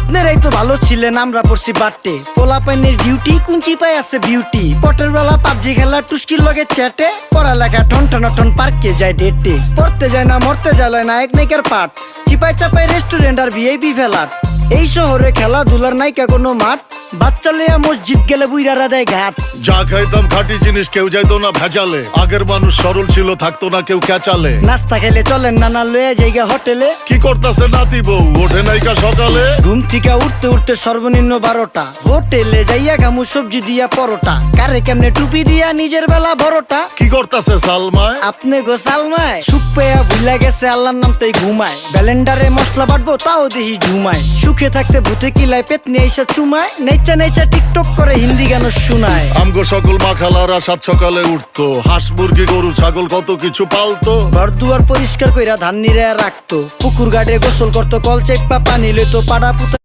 আপনারাই তো ভালো ছিলেন, আমরা পড়ছি বাট্টে। পোলা পাইনের ডিউটি, কুঞ্চি পাই আছে বিউটি। পটের বেলা পাবজি খেলা, টুস্কির লগে চ্যাটে। পড়ালেখা ঠন ঠন পার্কে যায় ডেটে। পড়তে যায় না মরতে যায় নায়ক নায়িকার পাঠ। চিপাই চাপাই রেস্টুরেন্ট আর ভিআইপি ফেলাট। এই শহরে খেলাধুলার নাইকা কোনো মাঠ। বাচ্চা লইয়া মসজিদ গেলে বুইরারা দেয় ঘাট। যা খাইতাম খাঁটি জিনিস, কেউ যাইতো না ভেজালে। আগের মানুষ সরল ছিল, থাকতো না কেউ ক্যাচালে। নাস্তা খেলে চলেন নানা লইয়া জায়গা হোটেলে। কি করতাছে নাতি বউ, ওঠে নাইকা সকালে। ঘুম থেকে উঠতে উঠতে সর্বনিম্ন 12টা। হোটেলে যাইয়া গামু সবজি দিয়া পরোটা। কারে কেমনে টুপি দিয়া নিজের বেলা বড়টা। কি করতাছে সালমায়, আপনি গো সালমায়। সুখ পেয়া ভুলা গেছে আল্লাহর নাম তাই ঘুমায়। ব্যালেন্ডারে মশলা বাটবো তাও দেহি ঝুমায়। সুখে থাকতে ভূতে কিলায় পেট নিয়ে এসে চুমায়। নেচা নেচা টিকটক করে হিন্দি গান শোনায়। আমগো সকল মাখালারা সাত সকালে উঠতো। হাঁস মুরগি গরু ছাগল কত কিছু পালতো। ঘর দুয়ার পরিষ্কার কইরা ধান নিরে রাখতো। পুকুর গাড়ে গোসল করতো, কল চেপা পানি লইতো। পাড়া পুতা